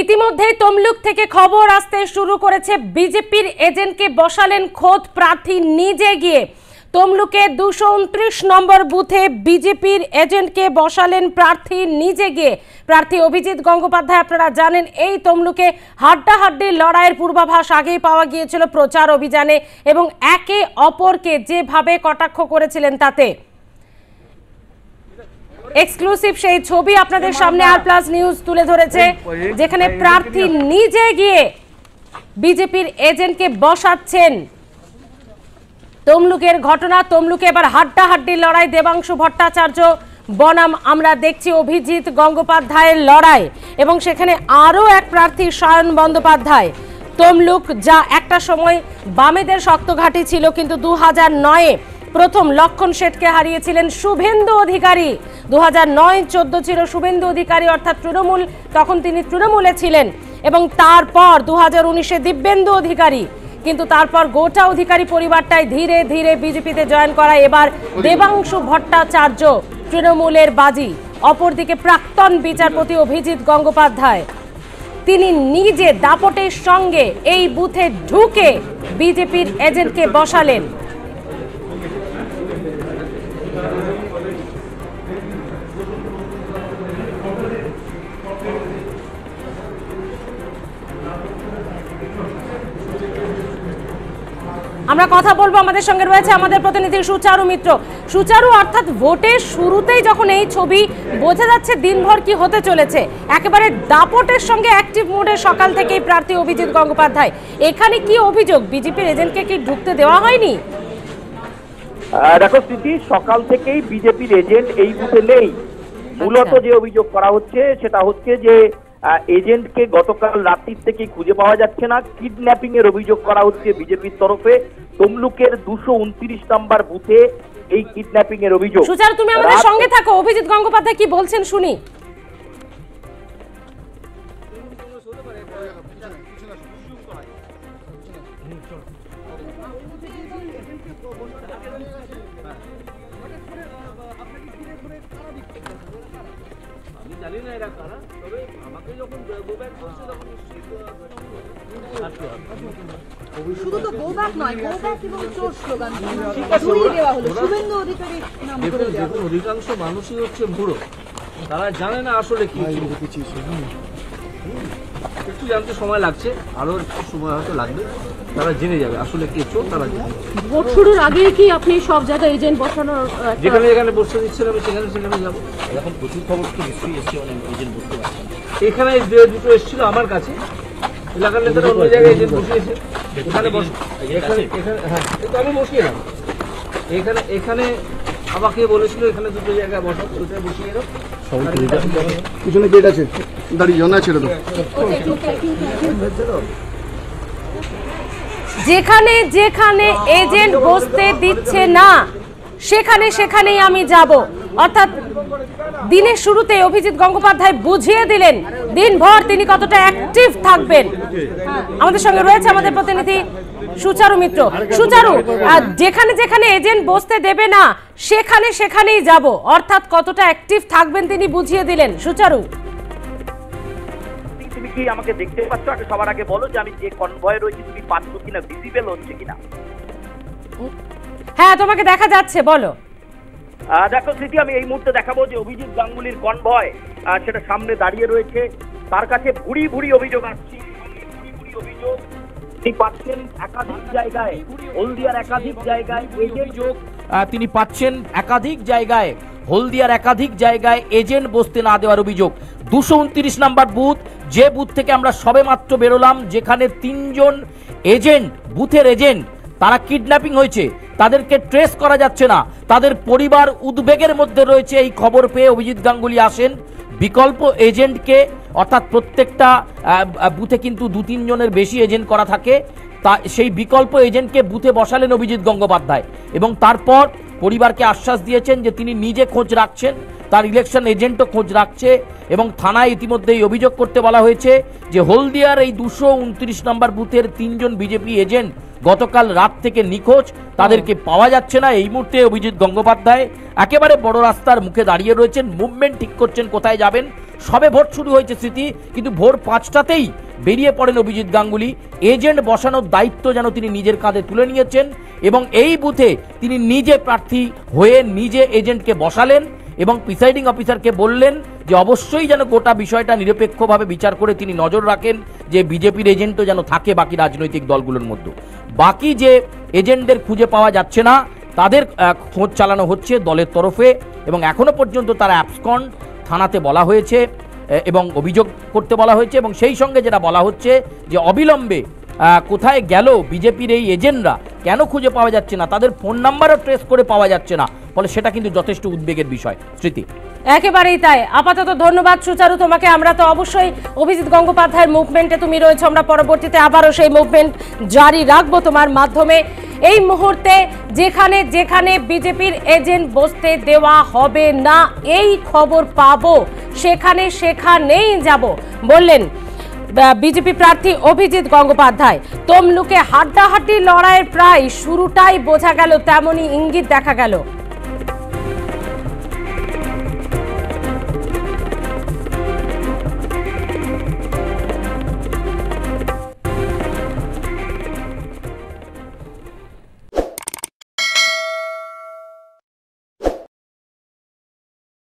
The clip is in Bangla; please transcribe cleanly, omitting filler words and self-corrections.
ইতিমধ্যে তমলুক থেকে খবর আসতে শুরু করেছে বিজেপির এজেন্টকে বসালেন খোদ প্রার্থী নিজে গিয়ে। তমলুকে 229 নম্বর বুথে বিজেপির এজেন্টকে বসালেন প্রার্থী নিজে গিয়ে। প্রার্থী অভিজিৎ গঙ্গোপাধ্যায়, আপনারা জানেন এই তমলুকে হাড্ডাহাড্ডি লড়াইয়ের পূর্বাভাস আগেই পাওয়া গিয়েছিল প্রচার অভিযানে, এবং একে অপরকে যেভাবে কটাক্ষ করেছিলেন তাতে এক্সক্লুসিভ সেই ছবি আপনাদের সামনে আর প্লাস নিউজ তুলে ধরেছে, যেখানে প্রার্থী নিজে গিয়ে বিজেপির এজেন্টকে বসাচ্ছেন। তমলুকের ঘটনা, তমলুকে এবার হাড্ডাহাড্ডি লড়াই। দেবাংশু ভট্টাচার্য বনাম আমরা দেখছি অভিজিৎ গঙ্গোপাধ্যায়ের লড়াই, এবং সেখানে আরও এক প্রার্থী সায়ন বন্দ্যোপাধ্যায়। তমলুক যা একটা সময় বামেদের শক্ত ঘাঁটি ছিল, কিন্তু 2009-এ প্রথম লক্ষণ শেঠকে হারিয়েছিলেন শুভেন্দু অধিকারী। 2009-14 ছিল শুভেন্দু অধিকারী অর্থাৎ তৃণমূল, তখন তিনি তৃণমূলে ছিলেন, এবং তারপর 2019-এ দিব্যেন্দু অধিকারী। কিন্তু তারপর গোটা অধিকারী পরিবারটাই ধীরে ধীরে বিজেপিতে জয়েন করা। এবার দেবাংশু ভট্টাচার্য তৃণমূলের বাজি। অপরদিকে প্রাক্তন বিচারপতি অভিজিৎ গঙ্গোপাধ্যায়, তিনি নিজে দাপটের সঙ্গে এই বুথে ঢুকে বিজেপির এজেন্টকে বসালেন। আমরা কথা বলবো, আমাদের সঙ্গে রয়েছে আমাদের প্রতিনিধি সুচারু মিত্র। সুচারু, অর্থাৎ ভোটের শুরুতেই যখন এই ছবি, বোঝা যাচ্ছে দিনভর কি হতে চলেছে। একেবারে দাপটের সঙ্গে অ্যাক্টিভ মোডে সকাল থেকেই প্রার্থী অভিজিৎ গঙ্গোপাধ্যায়। এখানে কি অভিযোগ, বিজেপির এজেন্টকে কি ঢুকতে দেওয়া হয়নি? দেখো স্মৃতি, সকাল থেকেই বিজেপির এজেন্ট এই বুথে নেই। মূলত যে অভিযোগ করা হচ্ছে সেটা হচ্ছে যে এজেন্টকে গতকাল রাত্রির থেকে খুঁজে পাওয়া যাচ্ছে না। কিডন্যাপিং এর অভিযোগ করা হচ্ছে বিজেপির তরফে। তমলুকের 229 নম্বর বুথে এই কিডন্যাপিং এর অভিযোগ। সুচারু, তুমি আমাদের সঙ্গে থাকো, অভিজিৎ গঙ্গোপাধ্যায় কি বলছেন শুনি। শুধু তো গো ব্যাক নয়, গো ব্যাক এবং চোর স্লোগান জুড়ে দেওয়া হলো শুভেন্দু অধিকারী নাম করে দেওয়া হলো। অধিকাংশ মানুষই হচ্ছে মূঢ়, তারা জানে না আসলে কি। একটু জানতে সময় লাগছে, আরো একটু সময় হয়তো লাগবে, তারা জেনে যাবে আসলে কি চোর, তারা জেনে যাবে। ভোট শুরুর আগে কি আপনি সব জায়গায় এজেন্ট বসানোর যেখানে যেখানে বসতে দিচ্ছেন আমি সেখানে সেখানে যাবো। এখন প্রচুর খবর তো নিশ্চয়ই এসছে, অনেক এজেন্ট বসতে পারছেন। এখানে দুটো এসেছিল আমার কাছে, এলাকার নেতারা অন্য জায়গায় এজেন্ট বসিয়েছে। এখানে হ্যাঁ, কিন্তু আমি বসিয়ে না। এখানে আমাকে বলেছিল এখানে দুটো জায়গায় বসাও, ওইটাই বসিয়ে দাও। পিছনে গেট আছে, দাঁড়িয়ে জানা ছেড়ে দাও। যেখানে যেখানে এজেন্ট বসতে দিচ্ছে না সেখানে সেখানেই আমি যাব। অর্থাৎ দিনের শুরুতে অভিজিৎ গঙ্গোপাধ্যায় বুঝিয়ে দিলেন দিনভর তিনি কতটা অ্যাক্টিভ থাকবেন। আমাদের সঙ্গে রয়েছে আমাদের প্রতিনিধি সুচারু মিত্র। সুচারু, যেখানে যেখানে এজেন্ট বসতে দেবে না সেখানে সেখানেই যাব, অর্থাৎ কতটা অ্যাক্টিভ থাকবেন তিনি বুঝিয়ে দিলেন। সুচারু, তুমি কি আমাকে দেখতে পাচ্ছ? আগে সবার আগে বলো যে আমি যে কনভয়ে রয়েছি তুমি পাচ্ছ কিনা, ভিজিবল হচ্ছে কিনা? হ্যাঁ, তোমাকে দেখা যাচ্ছে, বলো। দেখো স্মৃতি, আমি এই মুহূর্তে দেখাবো যে অভিজিৎ গাঙ্গুলির কনভয় সেটা সামনে দাঁড়িয়ে রয়েছে। তার কাছে ভুড়ি ভুড়ি অভিযোগ আসছে, অভিযোগ তিনি পাচ্ছেন একাধিক জায়গায়, হলদিয়ার একাধিক জায়গায় অভিযোগ তিনি পাচ্ছেন একাধিক জায়গায়, হলদিয়ার একাধিক জায়গায় এজেন্ট বসতে না দেওয়ার অভিযোগ। 229 নম্বর বুথ, যে বুথ থেকে আমরা সবে মাত্র বেরোলাম, যেখানে 3 জন এজেন্ট, বুথের এজেন্ট, তারা কিডন্যাপিং হয়েছে, তাদেরকে ট্রেস করা যাচ্ছে না, তাদের পরিবার উদ্বেগের মধ্যে রয়েছে। এই খবর পেয়ে অভিজিৎ গাঙ্গুলি আসেন বিকল্প এজেন্টকে, অর্থাৎ প্রত্যেকটা বুথে কিন্তু 2-3 জনের বেশি এজেন্ট করা থাকে, তা সেই বিকল্প এজেন্টকে বুথে বসালেন অভিজিৎ গঙ্গোপাধ্যায়, এবং তারপর পরিবারকে আশ্বাস দিয়েছেন যে তিনি নিজে খোঁজ রাখছেন, তার ইলেকশন এজেন্টও খোঁজ রাখছে, এবং থানায় ইতিমধ্যেই অভিযোগ করতে বলা হয়েছে যে হলদিয়ার এই 229 নম্বর বুথের 3 জন বিজেপি এজেন্ট গতকাল রাত থেকে নিখোঁজ, তাদেরকে পাওয়া যাচ্ছে না। এই মুহূর্তে অভিজিৎ গঙ্গোপাধ্যায় একেবারে বড় রাস্তার মুখে দাঁড়িয়ে রয়েছেন, মুভমেন্ট ঠিক করছেন কোথায় যাবেন। সবে ভোট শুরু হয়েছে স্মৃতি, কিন্তু ভোর 5টাতেই বেরিয়ে পড়েন অভিজিৎ গাঙ্গুলি। এজেন্ট বসানোর দায়িত্ব যেন তিনি নিজের কাঁধে তুলে নিয়েছেন এবং এই বুথে তিনি নিজে প্রার্থী হয়ে নিজে এজেন্টকে বসালেন এবং প্রিসাইডিং অফিসারকে বললেন যে অবশ্যই যেন গোটা বিষয়টা নিরপেক্ষভাবে বিচার করে তিনি নজর রাখেন যে বিজেপির এজেন্টও যেন থাকে বাকি রাজনৈতিক দলগুলোর মধ্যে। বাকি যে এজেন্টদের খুঁজে পাওয়া যাচ্ছে না তাদের খোঁজ চালানো হচ্ছে দলের তরফে এবং এখনো পর্যন্ত তারা অ্যাবসকন্ড, থানাতে বলা হয়েছে এবং অভিযোগ করতে বলা হয়েছে এবং সেই সঙ্গে যেটা বলা হচ্ছে যে অবিলম্বে কোথায় গেল বিজেপির এই এজেন্টরা, কেন খুঁজে পাওয়া যাচ্ছে না, তাদের ফোন নাম্বারও ট্রেস করে পাওয়া যাচ্ছে না, ফলে সেটা কিন্তু যথেষ্ট উদ্বেগের বিষয়। স্মৃতি, একেবারেই তাই। আপাতত ধন্যবাদ সুচারু তোমাকে। আমরা তো অবশ্যই অভিজিৎ গঙ্গোপাধ্যায়ের মুভমেন্টে তুমি রয়েছো, আমরা পরবর্তীতে আবারও সেই মুভমেন্ট জারি রাখবো তোমার মাধ্যমে। এই মুহূর্তে যেখানে যেখানে বিজেপির এজেন্ট বসতে দেওয়া হবে না এই খবর পাবো সেখানেই যাব বললেন বিজেপি প্রার্থী অভিজিৎ গঙ্গোপাধ্যায়। তমলুকে হাড্ডাহাড্ডি লড়াইয়ের প্রায় শুরুটাই বোঝা গেল, তেমনই ইঙ্গিত দেখা গেল।